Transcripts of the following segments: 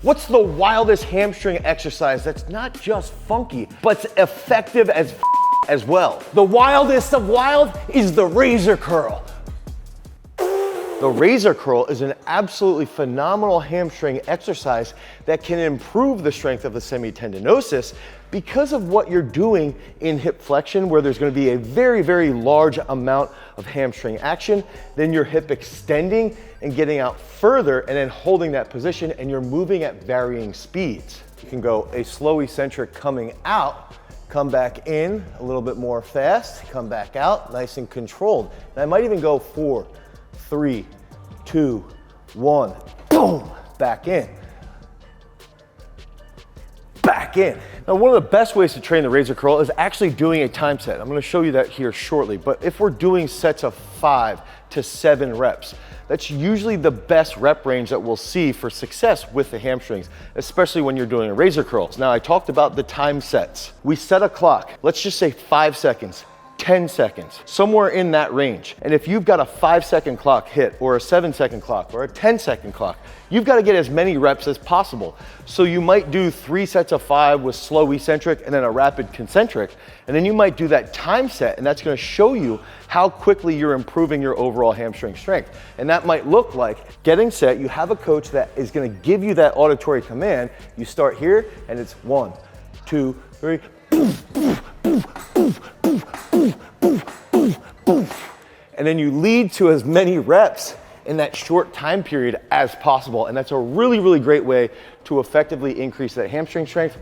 What's the wildest hamstring exercise that's not just funky, but effective as well? The wildest of wild is the razor curl. The razor curl is an absolutely phenomenal hamstring exercise that can improve the strength of the semitendinosus because of what you're doing in hip flexion, where there's going to be a very, very large amount of hamstring action. Then your hip extending and getting out further and then holding that position, and you're moving at varying speeds. You can go a slow eccentric coming out, come back in a little bit more fast, come back out, nice and controlled. And I might even go 4, 3, 2, 1, boom, back in. Back in. Now, one of the best ways to train the razor curl is actually doing a time set. I'm gonna show you that here shortly, but if we're doing sets of 5 to 7 reps, that's usually the best rep range that we'll see for success with the hamstrings, especially when you're doing razor curls. Now, I talked about the time sets. We set a clock, let's just say 5 seconds, 10 seconds, somewhere in that range. And if you've got a 5-second clock hit, or a 7-second clock, or a 10-second clock, you've got to get as many reps as possible. So you might do 3 sets of 5 with slow eccentric and then a rapid concentric, and then you might do that time set, and that's going to show you how quickly you're improving your overall hamstring strength. And that might look like getting set, you have a coach that is going to give you that auditory command. You start here, and it's 1, 2, 3, and then you lead to as many reps in that short time period as possible. And that's a really, really great way to effectively increase that hamstring strength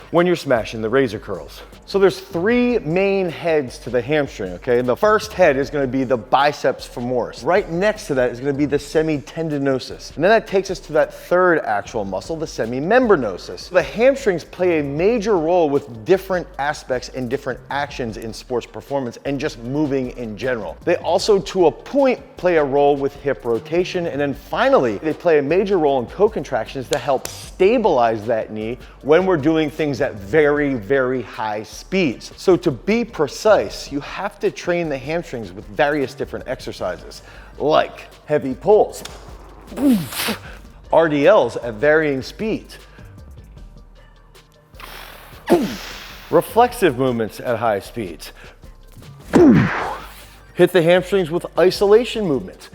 when you're smashing the razor curls. So there's 3 main heads to the hamstring, okay? And the first head is gonna be the biceps femoris. Right next to that is gonna be the semitendinosus. And then that takes us to that third actual muscle, the semimembranosus. The hamstrings play a major role with different aspects and different actions in sports performance and just moving in general. They also, to a point, play a role with hip rotation. And then finally, they play a major role in co-contractions to help stabilize that knee when we're doing things at very, very high speeds. So to be precise, you have to train the hamstrings with various different exercises, like heavy pulls, RDLs at varying speeds, reflexive movements at high speeds, hit the hamstrings with isolation movements.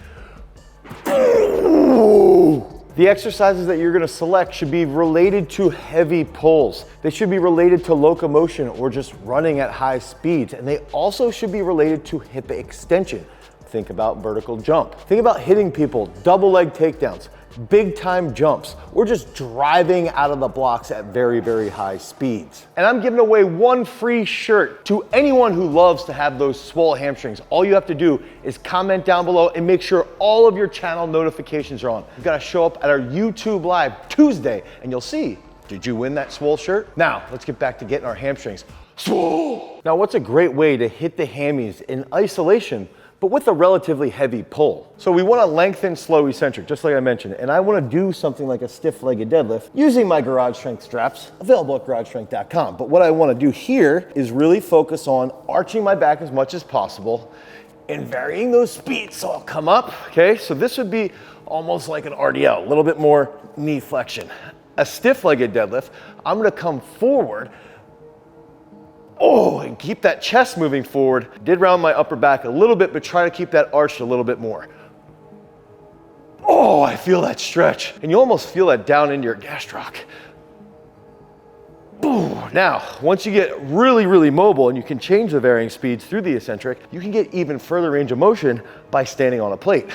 The exercises that you're gonna select should be related to heavy pulls. They should be related to locomotion or just running at high speeds. And they also should be related to hip extension. Think about vertical jump. Think about hitting people, double leg takedowns, big time jumps, or just driving out of the blocks at very, very high speeds. And I'm giving away 1 free shirt to anyone who loves to have those swole hamstrings. All you have to do is comment down below and make sure all of your channel notifications are on. You've got to show up at our YouTube Live Tuesday and you'll see, did you win that swole shirt? Now, let's get back to getting our hamstrings swole. Now, what's a great way to hit the hammies in isolation, but with a relatively heavy pull? So we want to lengthen slow eccentric, just like I mentioned, and I want to do something like a stiff-legged deadlift using my garage strength straps, available at garagestrength.com. But what I want to do here is really focus on arching my back as much as possible and varying those speeds. So I'll come up, okay? So this would be almost like an RDL, a little bit more knee flexion. A stiff-legged deadlift, I'm going to come forward, and keep that chest moving forward. Did round my upper back a little bit, but try to keep that arched a little bit more. I feel that stretch. And you almost feel that down into your gastroc. Boom. Now, once you get really, really mobile and you can change the varying speeds through the eccentric, you can get even further range of motion by standing on a plate.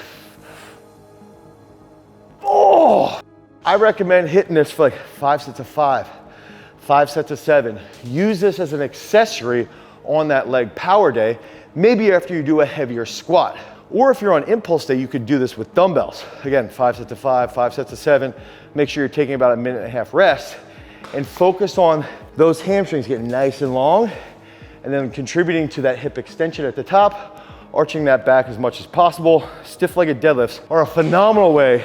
I recommend hitting this for like 5 sets of 5. 5 sets of 7. Use this as an accessory on that leg power day, maybe after you do a heavier squat. Or if you're on impulse day, you could do this with dumbbells. Again, 5 sets of 5, 5 sets of 7. Make sure you're taking about 1.5 minute rest and focus on those hamstrings getting nice and long and then contributing to that hip extension at the top, arching that back as much as possible. Stiff-legged deadlifts are a phenomenal way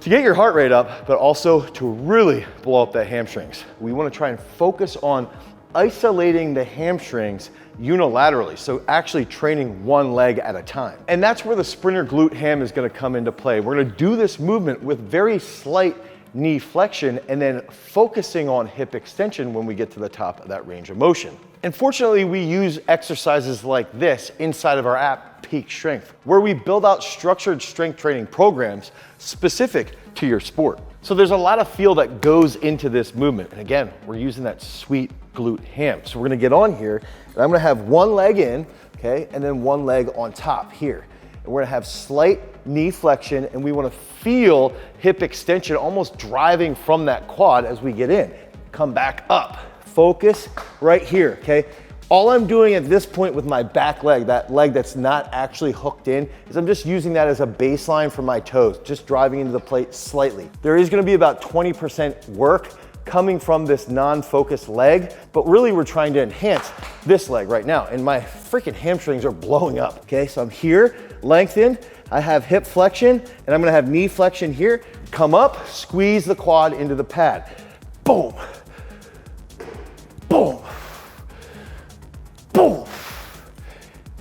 to get your heart rate up, but also to really blow up that hamstrings. We want to try and focus on isolating the hamstrings unilaterally, so actually training one leg at a time. And that's where the sprinter glute ham is going to come into play. We're going to do this movement with very slight knee flexion, and then focusing on hip extension when we get to the top of that range of motion. And fortunately, we use exercises like this inside of our app, Peak Strength, where we build out structured strength training programs specific to your sport. So there's a lot of feel that goes into this movement. And again, we're using that sweet glute ham. So we're gonna get on here, and I'm gonna have one leg in, okay, and then one leg on top here. And we're gonna have slight knee flexion, and we wanna feel hip extension almost driving from that quad as we get in. Come back up, focus right here, okay? All I'm doing at this point with my back leg, that leg that's not actually hooked in, is I'm just using that as a baseline for my toes, just driving into the plate slightly. There is gonna be about 20% work coming from this non-focused leg, but really we're trying to enhance this leg right now, and my freaking hamstrings are blowing up, okay? So I'm here, lengthened, I have hip flexion, and I'm gonna have knee flexion here, come up, squeeze the quad into the pad. Boom, boom, boom.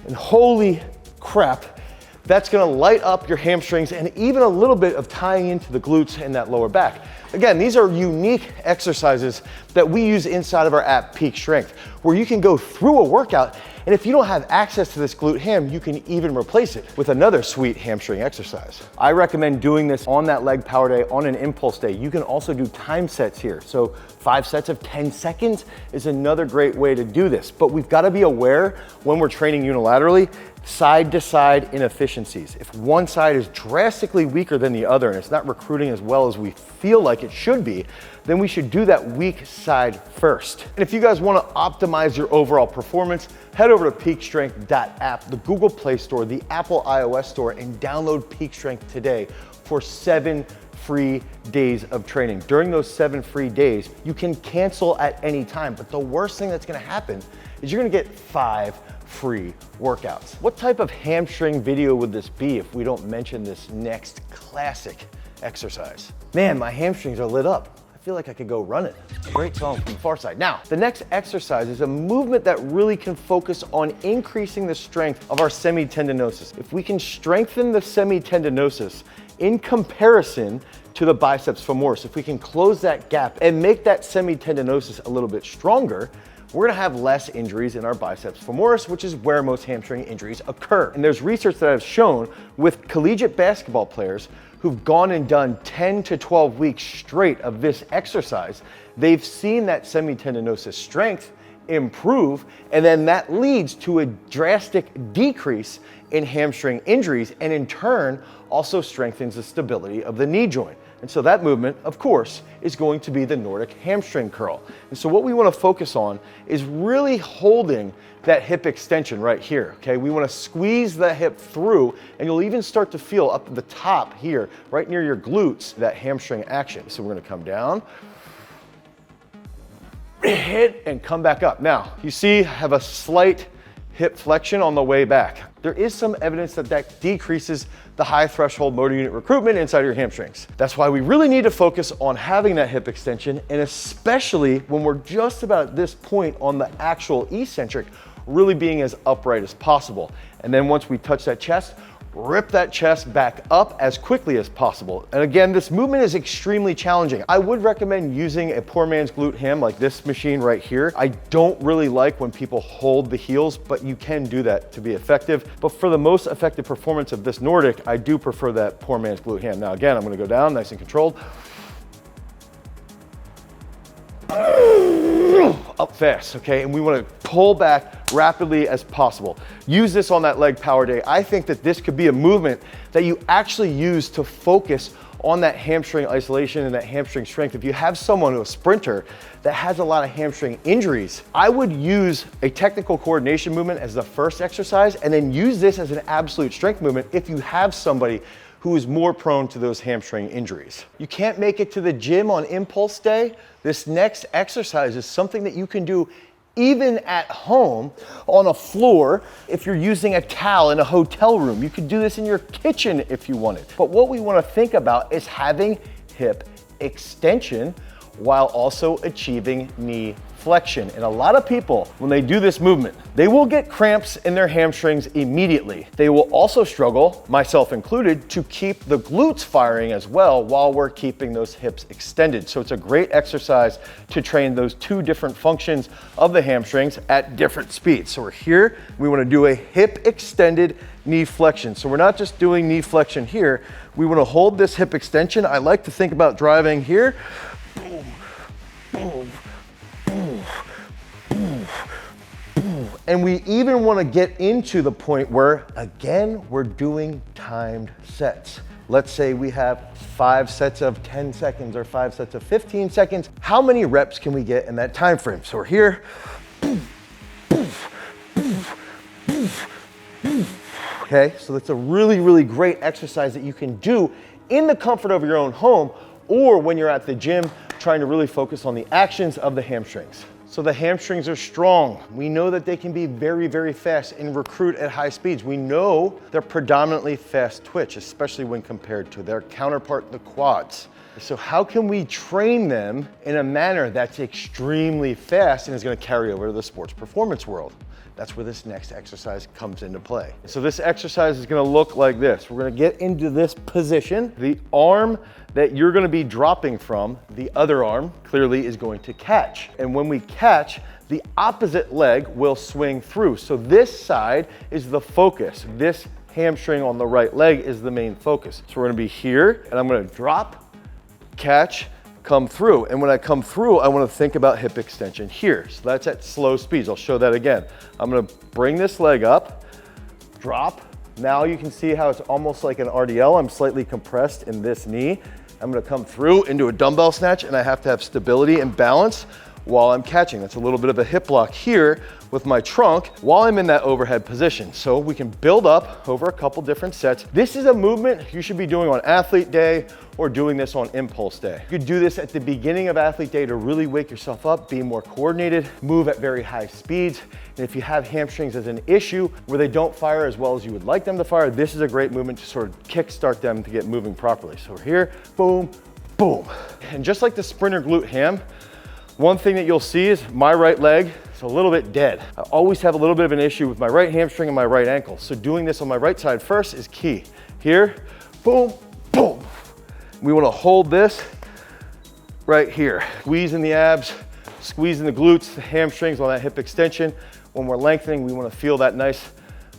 And holy crap, that's gonna light up your hamstrings and even a little bit of tying into the glutes and that lower back. Again, these are unique exercises that we use inside of our app, Peak Strength, where you can go through a workout, and if you don't have access to this glute ham, you can even replace it with another sweet hamstring exercise. I recommend doing this on that leg power day, on an impulse day. You can also do time sets here. So 5 sets of 10 seconds is another great way to do this. But we've got to be aware when we're training unilaterally, side to side inefficiencies. If one side is drastically weaker than the other and it's not recruiting as well as we feel like it should be, then we should do that weak side first. And if you guys want to optimize your overall performance, head over to peakstrength.app, the Google Play Store, the Apple iOS Store, and download Peak Strength today for 7 free days of training. During those 7 free days, you can cancel at any time, but the worst thing that's gonna happen is you're gonna get 5 free workouts. What type of hamstring video would this be if we don't mention this next classic exercise? Man, my hamstrings are lit up. I feel like I could go running. Great song from the far side. Now, the next exercise is a movement that really can focus on increasing the strength of our semitendinosus. If we can strengthen the semitendinosus in comparison to the biceps femoris, if we can close that gap and make that semitendinosus a little bit stronger, we're gonna have less injuries in our biceps femoris, which is where most hamstring injuries occur. And there's research that I've shown with collegiate basketball players who've gone and done 10 to 12 weeks straight of this exercise. They've seen that semitendinosus strength improve, and then that leads to a drastic decrease in hamstring injuries, and in turn also strengthens the stability of the knee joint. And so that movement, of course, is going to be the Nordic hamstring curl. And so what we want to focus on is really holding that hip extension right here, okay? We want to squeeze the hip through, and you'll even start to feel up at the top here, right near your glutes, that hamstring action. So we're going to come down, hit, and come back up. Now, you see I have a slight hip flexion on the way back. There is some evidence that that decreases the high threshold motor unit recruitment inside your hamstrings. That's why we really need to focus on having that hip extension, and especially when we're just about at this point on the actual eccentric, really being as upright as possible. And then once we touch that chest, rip that chest back up as quickly as possible. And again, this movement is extremely challenging. I would recommend using a poor man's glute ham like this machine right here. I don't really like when people hold the heels, but you can do that to be effective. But for the most effective performance of this Nordic, I do prefer that poor man's glute ham. Now again, I'm gonna go down nice and controlled. Up fast, okay? And we wanna pull back rapidly as possible. Use this on that leg power day. I think that this could be a movement that you actually use to focus on that hamstring isolation and that hamstring strength. If you have someone who's a sprinter that has a lot of hamstring injuries, I would use a technical coordination movement as the first exercise, and then use this as an absolute strength movement if you have somebody who is more prone to those hamstring injuries. You can't make it to the gym on impulse day. This next exercise is something that you can do even at home on a floor. If you're using a towel in a hotel room, you could do this in your kitchen if you wanted. But what we want to think about is having hip extension while also achieving knee flexion. And a lot of people, when they do this movement, they will get cramps in their hamstrings immediately. They will also struggle, myself included, to keep the glutes firing as well while we're keeping those hips extended. So it's a great exercise to train those two different functions of the hamstrings at different speeds. So we're here, we want to do a hip extended knee flexion. So we're not just doing knee flexion here, we want to hold this hip extension. I like to think about driving here. Boom, boom. And we even want to get into the point where, again, we're doing timed sets. Let's say we have 5 sets of 10 seconds or 5 sets of 15 seconds. How many reps can we get in that time frame? So we're here. Okay, so that's a really, really great exercise that you can do in the comfort of your own home or when you're at the gym trying to really focus on the actions of the hamstrings. So the hamstrings are strong. We know that they can be very, very fast and recruit at high speeds. We know they're predominantly fast twitch, especially when compared to their counterpart, the quads. So how can we train them in a manner that's extremely fast and is gonna carry over to the sports performance world? That's where this next exercise comes into play. So this exercise is gonna look like this. We're gonna get into this position. The arm that you're gonna be dropping from, the other arm clearly is going to catch. And when we catch, the opposite leg will swing through. So this side is the focus. This hamstring on the right leg is the main focus. So we're gonna be here and I'm gonna drop, catch, come through. And when I come through, I want to think about hip extension here. So that's at slow speeds. I'll show that again. I'm going to bring this leg up, drop. Now you can see how it's almost like an RDL. I'm slightly compressed in this knee. I'm going to come through into a dumbbell snatch and I have to have stability and balance while I'm catching. That's a little bit of a hip lock here with my trunk while I'm in that overhead position. So we can build up over a couple different sets. This is a movement you should be doing on athlete day or doing this on impulse day. You could do this at the beginning of athlete day to really wake yourself up, be more coordinated, move at very high speeds. And if you have hamstrings as an issue where they don't fire as well as you would like them to fire, this is a great movement to sort of kickstart them to get moving properly. So we're here, boom, boom. And just like the sprinter glute ham, one thing that you'll see is my right leg is a little bit dead. I always have a little bit of an issue with my right hamstring and my right ankle. So doing this on my right side first is key. Here, boom, boom. We want to hold this right here. Squeezing the abs, squeezing the glutes, the hamstrings on that hip extension. When we're lengthening, we want to feel that nice,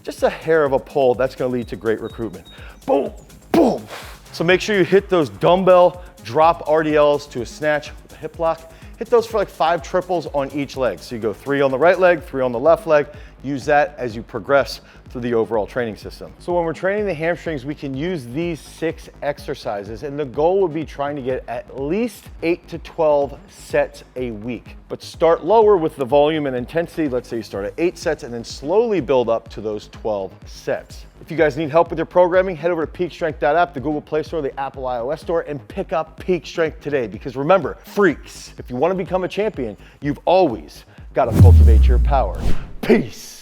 just a hair of a pull. That's going to lead to great recruitment. Boom, boom. So make sure you hit those dumbbell drop RDLs to a snatch with a hip lock. Hit those for like 5 triples on each leg. So you go 3 on the right leg, 3 on the left leg. Use that as you progress through the overall training system. So when we're training the hamstrings, we can use these 6 exercises, and the goal would be trying to get at least 8 to 12 sets a week. But start lower with the volume and intensity. Let's say you start at 8 sets and then slowly build up to those 12 sets. If you guys need help with your programming, head over to peakstrength.app, the Google Play Store, the Apple iOS Store, and pick up Peak Strength today. Because remember, freaks, if you want to become a champion, you've always got to cultivate your power. Peace.